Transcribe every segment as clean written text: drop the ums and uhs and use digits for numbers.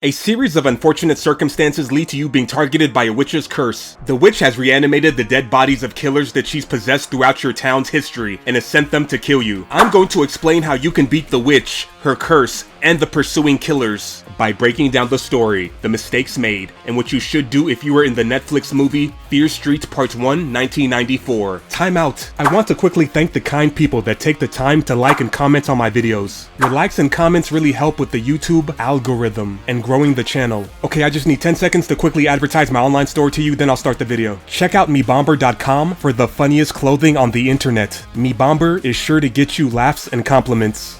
A series of unfortunate circumstances lead to you being targeted by a witch's curse. The witch has reanimated the dead bodies of killers that she's possessed throughout your town's history and has sent them to kill you. I'm going to explain how you can beat the witch, her curse, and the pursuing killers by breaking down the story, the mistakes made, and what you should do if you were in the Netflix movie Fear Street Part 1, 1994. Time out. I want to quickly thank the kind people that take the time to like and comment on my videos. Your likes and comments really help with the YouTube algorithm and growing the channel. Okay, I just need 10 seconds to quickly advertise my online store to you, then I'll start the video. Check out mebomber.com for the funniest clothing on the internet. Mebomber is sure to get you laughs and compliments.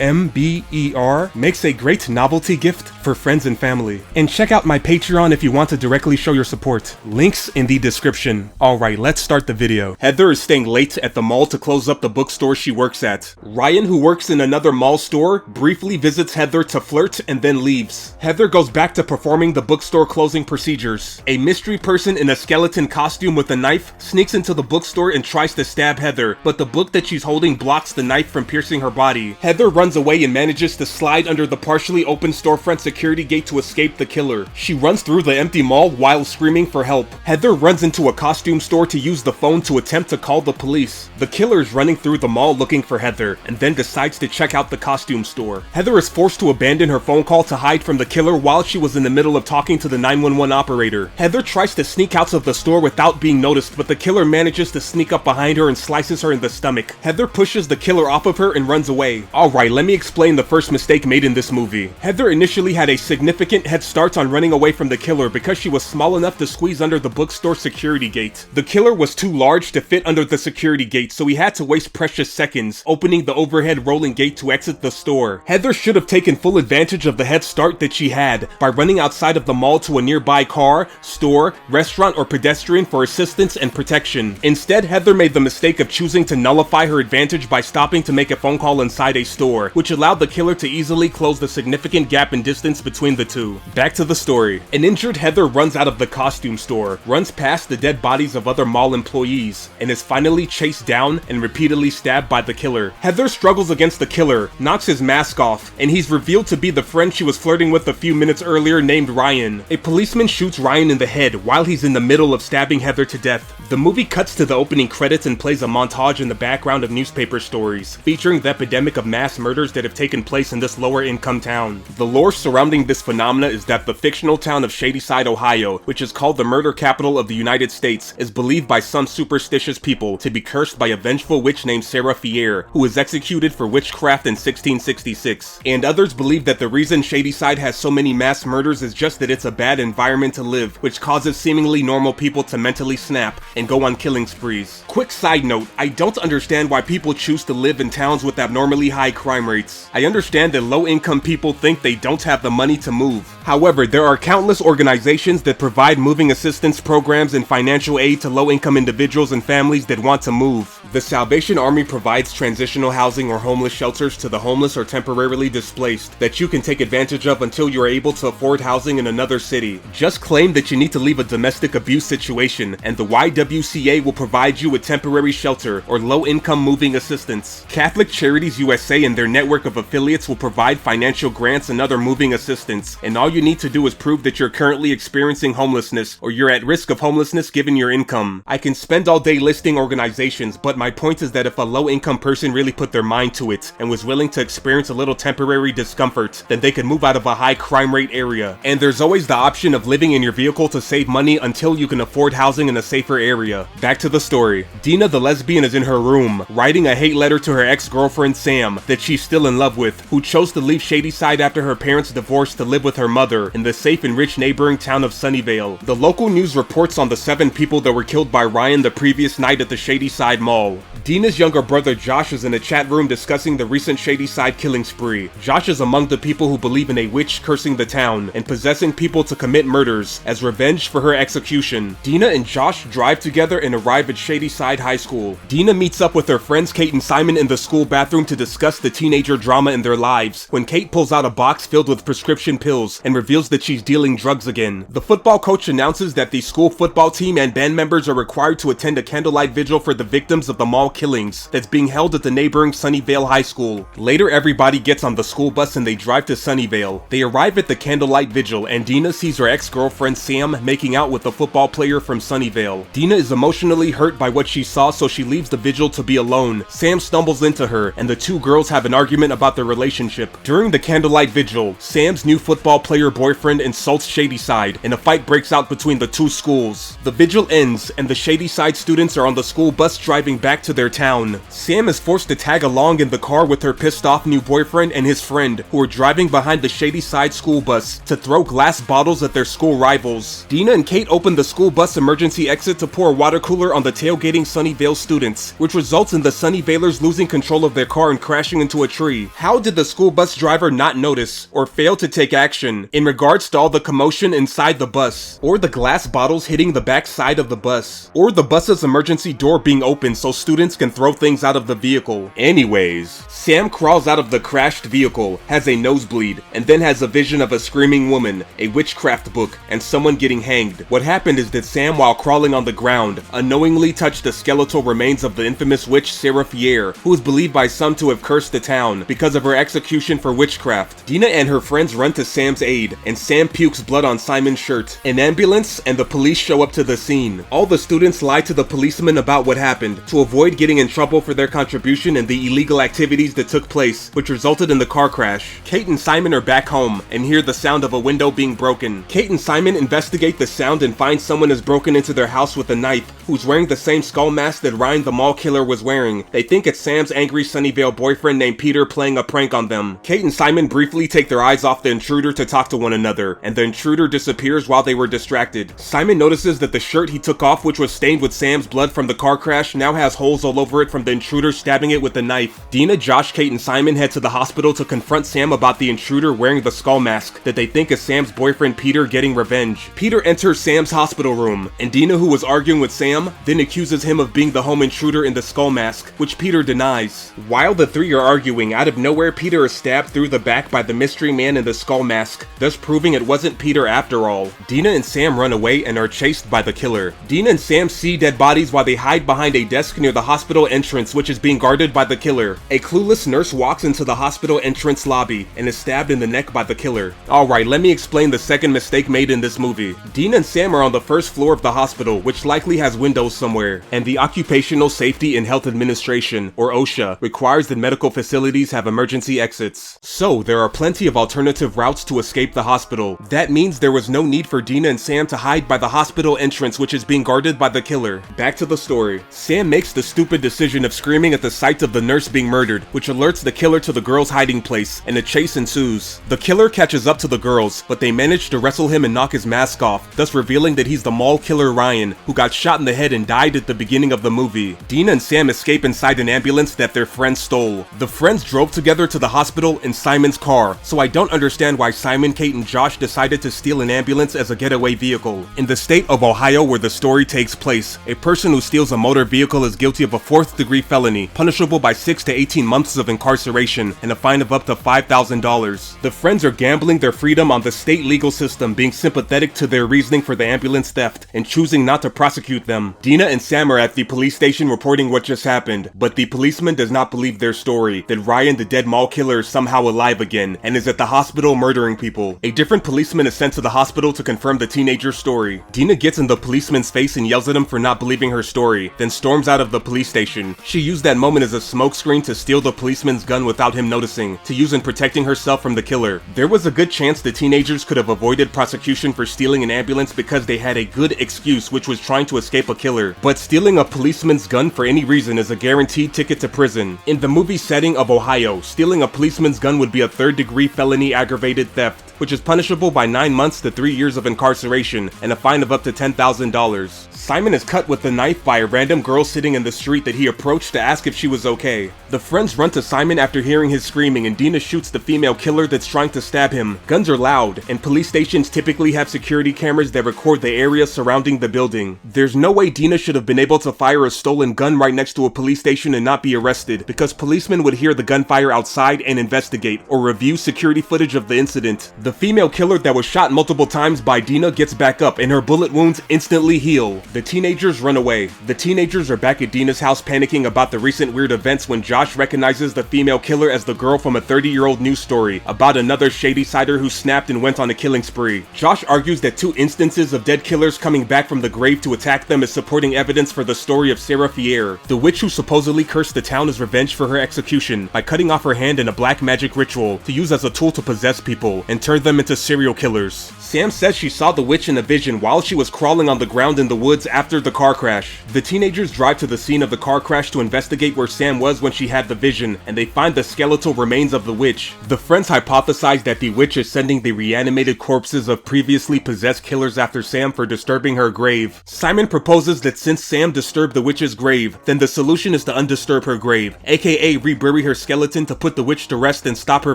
MEBOMBER makes a great novelty gift for friends and family. And check out my Patreon if you want to directly show your support. Links in the description. Alright, let's start the video. Heather is staying late at the mall to close up the bookstore she works at. Ryan, who works in another mall store, briefly visits Heather to flirt and then leaves. Heather goes back to performing the bookstore closing procedures. A mystery person in a skeleton costume with a knife sneaks into the bookstore and tries to stab Heather, but the book that she's holding blocks the knife from piercing her body. Heather runs away and manages to slide under the partially open storefront security gate to escape the killer. She runs through the empty mall while screaming for help. Heather runs into a costume store to use the phone to attempt to call the police. The killer is running through the mall looking for Heather, and then decides to check out the costume store. Heather is forced to abandon her phone call to hide from the killer while she was in the middle of talking to the 911 operator. Heather tries to sneak out of the store without being noticed, but the killer manages to sneak up behind her and slices her in the stomach. Heather pushes the killer off of her and runs away. Alright, let me explain the first mistake made in this movie. Heather initially had a significant head start on running away from the killer because she was small enough to squeeze under the bookstore security gate. The killer was too large to fit under the security gate, so he had to waste precious seconds opening the overhead rolling gate to exit the store. Heather should have taken full advantage of the head start that she had by running outside of the mall to a nearby car, store, restaurant, or pedestrian for assistance and protection. Instead, Heather made the mistake of choosing to nullify her advantage by stopping to make a phone call inside a store, which allowed the killer to easily close the significant gap in distance between the two. Back to the story. An injured Heather runs out of the costume store, runs past the dead bodies of other mall employees, and is finally chased down and repeatedly stabbed by the killer. Heather struggles against the killer, knocks his mask off, and he's revealed to be the friend she was flirting with a few minutes earlier named Ryan. A policeman shoots Ryan in the head while he's in the middle of stabbing Heather to death. The movie cuts to the opening credits and plays a montage in the background of newspaper stories, featuring the epidemic of mass murders that have taken place in this lower income town. The lore surrounding this phenomena is that the fictional town of Shadyside, Ohio, which is called the murder capital of the United States, is believed by some superstitious people to be cursed by a vengeful witch named Sarah Fier, who was executed for witchcraft in 1666. And others believe that the reason Shadyside has so many mass murders is just that it's a bad environment to live, which causes seemingly normal people to mentally snap and go on killing sprees. Quick side note, I don't understand why people choose to live in towns with abnormally high crime rates. I understand that low-income people think they don't have the money to move. However, there are countless organizations that provide moving assistance programs and financial aid to low-income individuals and families that want to move. The Salvation Army provides transitional housing or homeless shelters to the homeless or temporarily displaced that you can take advantage of until you're able to afford housing in another city. Just claim that you need to leave a domestic abuse situation, and the YWCA will provide you with temporary shelter or low-income moving assistance. Catholic Charities USA and their network of affiliates will provide financial grants and other moving assistance, and all you need to do is prove that you're currently experiencing homelessness or you're at risk of homelessness given your income. I can spend all day listing organizations, but my point is that if a low-income person really put their mind to it and was willing to experience a little temporary discomfort, then they could move out of a high crime rate area. And there's always the option of living in your vehicle to save money until you can afford housing in a safer area. Back to the story. Dina the lesbian is in her room, writing a hate letter to her ex-girlfriend Sam that she's still in love with, who chose to leave Shadyside after her parents divorced to live with her mother in the safe and rich neighboring town of Sunnyvale. The local news reports on the 7 people that were killed by Ryan the previous night at the Shadyside Mall. Dina's younger brother Josh is in a chat room discussing the recent Shadyside killing spree. Josh is among the people who believe in a witch cursing the town and possessing people to commit murders as revenge for her execution. Dina and Josh drive together and arrive at Shadyside High School. Dina meets up with her friends Kate and Simon in the school bathroom to discuss the teenager drama in their lives, when Kate pulls out a box filled with prescription pills and reveals that she's dealing drugs again. The football coach announces that the school football team and band members are required to attend a candlelight vigil for the victims of of the mall killings that's being held at the neighboring Sunnyvale High School. Later, everybody gets on the school bus and they drive to Sunnyvale. They arrive at the candlelight vigil and Dina sees her ex-girlfriend Sam making out with the football player from Sunnyvale. Dina is emotionally hurt by what she saw, so she leaves the vigil to be alone. Sam stumbles into her and the two girls have an argument about their relationship. During the candlelight vigil, Sam's new football player boyfriend insults Shadyside and a fight breaks out between the two schools. The vigil ends and the Shadyside students are on the school bus driving back to their town. Sam is forced to tag along in the car with her pissed off new boyfriend and his friend, who are driving behind the Shadyside school bus to throw glass bottles at their school rivals. Dina and Kate open the school bus emergency exit to pour a water cooler on the tailgating Sunnyvale students, which results in the Sunnyvalers losing control of their car and crashing into a tree. How did the school bus driver not notice or fail to take action in regards to all the commotion inside the bus, or the glass bottles hitting the back side of the bus, or the bus's emergency door being open so students can throw things out of the vehicle? Anyways, Sam crawls out of the crashed vehicle, has a nosebleed, and then has a vision of a screaming woman, a witchcraft book, and someone getting hanged. What happened is that Sam, while crawling on the ground, unknowingly touched the skeletal remains of the infamous witch Sarah Fier, who is believed by some to have cursed the town because of her execution for witchcraft. Dina and her friends run to Sam's aid, and Sam pukes blood on Simon's shirt. An ambulance and the police show up to the scene. All the students lie to the policeman about what happened to avoid getting in trouble for their contribution in the illegal activities that took place, which resulted in the car crash. Kate and Simon are back home and hear the sound of a window being broken. Kate and Simon investigate the sound and find someone has broken into their house with a knife, who's wearing the same skull mask that Ryan the mall killer was wearing. They think it's Sam's angry Sunnyvale boyfriend named Peter playing a prank on them. Kate and Simon briefly take their eyes off the intruder to talk to one another, and the intruder disappears while they were distracted. Simon notices that the shirt he took off, which was stained with Sam's blood from the car crash, now has holes all over it from the intruder stabbing it with a knife. Dina, Josh, Kate, and Simon head to the hospital to confront Sam about the intruder wearing the skull mask that they think is Sam's boyfriend Peter getting revenge. Peter enters Sam's hospital room, and Dina, who was arguing with Sam, then accuses him of being the home intruder in the skull mask, which Peter denies. While the three are arguing, out of nowhere Peter is stabbed through the back by the mystery man in the skull mask, thus proving it wasn't Peter after all. Dina and Sam run away and are chased by the killer. Dina and Sam see dead bodies while they hide behind a desk near the hospital entrance, which is being guarded by the killer. A clueless nurse walks into the hospital entrance lobby and is stabbed in the neck by the killer. Alright, let me explain the second mistake made in this movie. Dina and Sam are on the first floor of the hospital, which likely has windows somewhere, and the Occupational Safety and Health Administration, or OSHA, requires that medical facilities have emergency exits. So, there are plenty of alternative routes to escape the hospital. That means there was no need for Dina and Sam to hide by the hospital entrance, which is being guarded by the killer. Back to the story. Sam makes the stupid decision of screaming at the sight of the nurse being murdered, which alerts the killer to the girl's hiding place, and a chase ensues. The killer catches up to the girls, but they manage to wrestle him and knock his mask off, thus revealing that he's the mall killer Ryan, who got shot in the head and died at the beginning of the movie. Dina and Sam escape inside an ambulance that their friends stole. The friends drove together to the hospital in Simon's car, so I don't understand why Simon, Kate, and Josh decided to steal an ambulance as a getaway vehicle. In the state of Ohio where the story takes place, a person who steals a motor vehicle is guilty of a 4th-degree felony, punishable by 6 to 18 months of incarceration and a fine of up to $5,000. The friends are gambling their freedom on the state legal system, being sympathetic to their reasoning for the ambulance theft and choosing not to prosecute them. Dina and Sam are at the police station reporting what just happened, but the policeman does not believe their story, that Ryan the dead mall killer is somehow alive again and is at the hospital murdering people. A different policeman is sent to the hospital to confirm the teenager's story. Dina gets in the policeman's face and yells at him for not believing her story, then storms out of the police station. She used that moment as a smokescreen to steal the policeman's gun without him noticing, to use in protecting herself from the killer. There was a good chance the teenagers could have avoided prosecution for stealing an ambulance because they had a good excuse, which was trying to escape a killer. But stealing a policeman's gun for any reason is a guaranteed ticket to prison. In the movie setting of Ohio, stealing a policeman's gun would be a 3rd-degree felony aggravated theft, which is punishable by 9 months to 3 years of incarceration and a fine of up to $10,000. Simon is cut with a knife by a random girl sitting in the street that he approached to ask if she was okay. The friends run to Simon after hearing his screaming, and Dina shoots the female killer that's trying to stab him. Guns are loud, and police stations typically have security cameras that record the area surrounding the building. There's no way Dina should have been able to fire a stolen gun right next to a police station and not be arrested, because policemen would hear the gunfire outside and investigate, or review security footage of the incident. The female killer that was shot multiple times by Dina gets back up and her bullet wounds instantly heal. The teenagers run away. The teenagers are back at Dina's house panicking about the recent weird events when Josh recognizes the female killer as the girl from a 30-year-old news story about another Shadysider who snapped and went on a killing spree. Josh argues that 2 instances of dead killers coming back from the grave to attack them is supporting evidence for the story of Sarah Fier, the witch who supposedly cursed the town as revenge for her execution by cutting off her hand in a black magic ritual to use as a tool to possess people and turn them into serial killers. Sam says she saw the witch in a vision while she was crawling on the ground in the woods after the car crash. The teenagers drive to the scene of the car crash to investigate where Sam was when she had the vision, and they find the skeletal remains of the witch. The friends hypothesize that the witch is sending the reanimated corpses of previously possessed killers after Sam for disturbing her grave. Simon proposes that since Sam disturbed the witch's grave, then the solution is to undisturb her grave, aka rebury her skeleton to put the witch to rest and stop her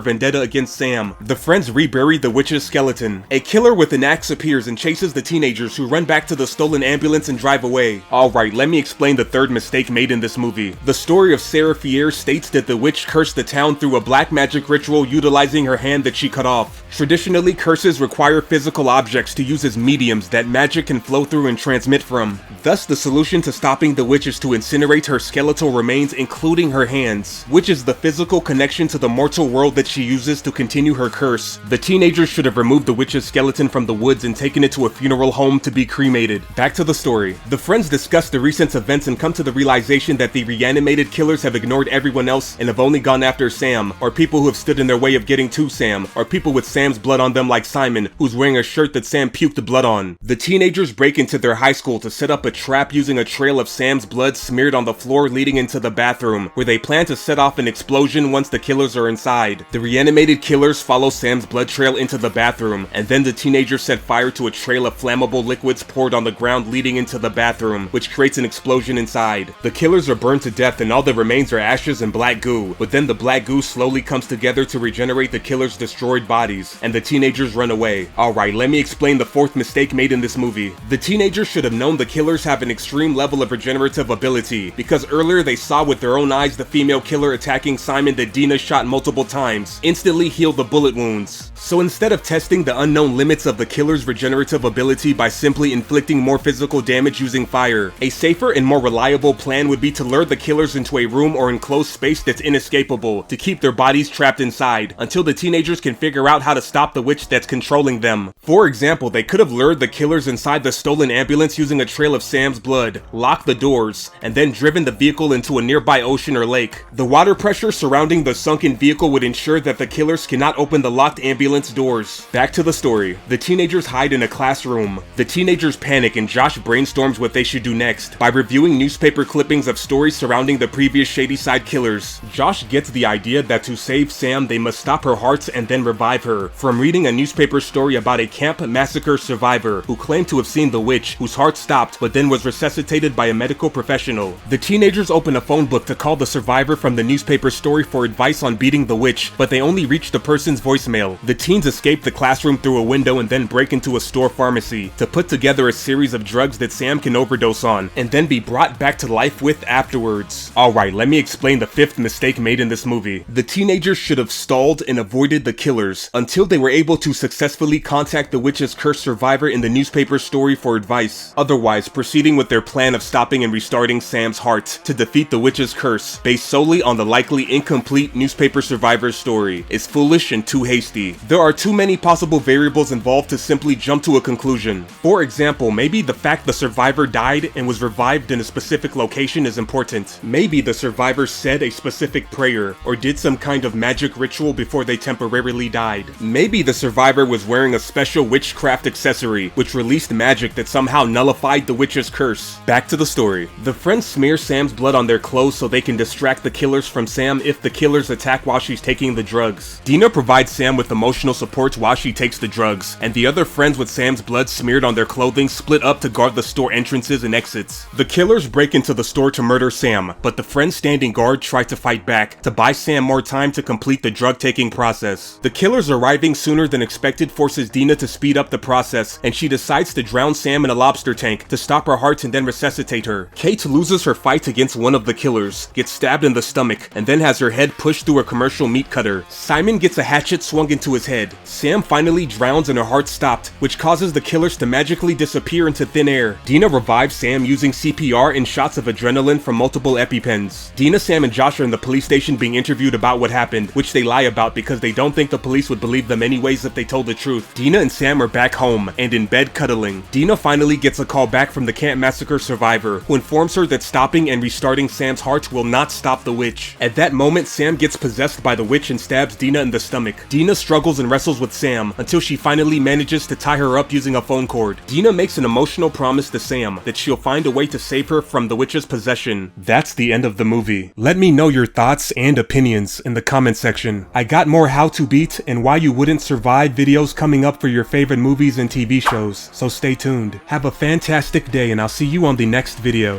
vendetta against Sam. The friends rebury the witch's skeleton. A killer with an axe appears and chases the teenagers, who run back to the stolen ambulance and drive away. Alright, let me explain the third mistake made in this movie. The story of Sarah Fier states that the witch cursed the town through a black magic ritual utilizing her hand that she cut off. Traditionally, curses require physical objects to use as mediums that magic can flow through and transmit from. Thus, the solution to stopping the witch is to incinerate her skeletal remains, including her hands, which is the physical connection to the mortal world that she uses to continue her curse. The teenagers should have removed the witch's skeleton from the woods and taken it to a funeral home to be cremated. Back to the story. The friends discuss the recent events and come to the realization that the reanimated killers have ignored everyone else and have only gone after Sam, or people who have stood in their way of getting to Sam, or people with Sam's blood on them like Simon, who's wearing a shirt that Sam puked blood on. The teenagers break into their high school to set up a trap using a trail of Sam's blood smeared on the floor leading into the bathroom, where they plan to set off an explosion once the killers are inside. The reanimated killers follow Sam's blood trail into the bathroom, and then the teenagers set fire to a trail of flammable liquids poured on the ground leading into the bathroom, which creates an explosion inside. The killers are burned to death and all that remains are ashes and black goo, but then the black goo slowly comes together to regenerate the killers' destroyed bodies, and the teenagers run away. Alright, let me explain the fourth mistake made in this movie. The teenagers should have known the killers have an extreme level of regenerative ability, because earlier they saw with their own eyes the female killer attacking Simon that Dina shot multiple times, instantly healed the bullet wounds. So instead of testing the unknown limits of the killer's regenerative ability by simply inflicting more physical damage using fire, a safer and more reliable plan would be to lure the killers into a room or enclosed space that's inescapable, to keep their bodies trapped inside, until the teenagers can figure out how to stop the witch that's controlling them. For example, they could have lured the killers inside the stolen ambulance using a trail of Sam's blood, locked the doors, and then driven the vehicle into a nearby ocean or lake. The water pressure surrounding the sunken vehicle would ensure that the killers cannot open the locked ambulance doors. Back to the story. The teenagers hide in a classroom. The teenagers panic and Josh brainstorms what they should do next. By reviewing newspaper clippings of stories surrounding the previous Shadyside killers, Josh gets the idea that to save Sam, they must stop her heart and then revive her, from reading a newspaper story about a camp massacre survivor who claimed to have seen the witch, whose heart stopped but then was resuscitated by a medical professional. The teenagers open a phone book to call the survivor from the newspaper story for advice on beating the witch, but they only reach the person's voicemail. The teens escape the classroom through a window and then break into a store pharmacy to put together a series of drugs that Sam can overdose on and then be brought back to life with afterwards. Alright, let me explain the fifth mistake made in this movie. The teenagers should have stalled and avoided the killers until they were able to successfully contact the witch's cursed survivor in the newspaper story for advice. Otherwise, proceeding with their plan of stopping and restarting Sam's heart to defeat the witch's curse based solely on the likely incomplete newspaper survivor's story is foolish and too hasty. There are too many possible variables involved to simply jump to a conclusion. For example, maybe the fact the survivor died and was revived in a specific location is important. Maybe the survivor said a specific prayer or did some kind of magic ritual before they temporarily died. Maybe the survivor was wearing a special witchcraft accessory which released magic that somehow nullified the witch's curse. Back to the story. The friends smear Sam's blood on their clothes so they can distract the killers from Sam if the killers attack while she's taking the drugs. Dina provides Sam with emotional support while she takes the drugs, and the other friends with Sam's blood smeared on their clothing split up to guard the store entrances and exits. The killers break into the store to murder Sam, but the friends standing guard try to fight back to buy Sam more time to complete the drug-taking process. The killers arriving sooner than expected forces Dina to speed up the process, and she decides to drown Sam in a lobster tank to stop her heart and then resuscitate her. Kate loses her fight against one of the killers, gets stabbed in the stomach, and then has her head pushed through a commercial meat cutter. Simon gets a hatchet swung into his head, bed. Sam finally drowns and her heart stopped, which causes the killers to magically disappear into thin air. Dina revives Sam using CPR and shots of adrenaline from multiple EpiPens. Dina, Sam, and Josh are in the police station being interviewed about what happened, which they lie about because they don't think the police would believe them anyways if they told the truth. Dina and Sam are back home, and in bed cuddling. Dina finally gets a call back from the Camp Massacre survivor, who informs her that stopping and restarting Sam's heart will not stop the witch. At that moment, Sam gets possessed by the witch and stabs Dina in the stomach. Dina struggles and wrestles with Sam, until she finally manages to tie her up using a phone cord. Dina makes an emotional promise to Sam that she'll find a way to save her from the witch's possession. That's the end of the movie. Let me know your thoughts and opinions in the comment section. I got more how to beat and why you wouldn't survive videos coming up for your favorite movies and TV shows, so stay tuned. Have a fantastic day and I'll see you on the next video.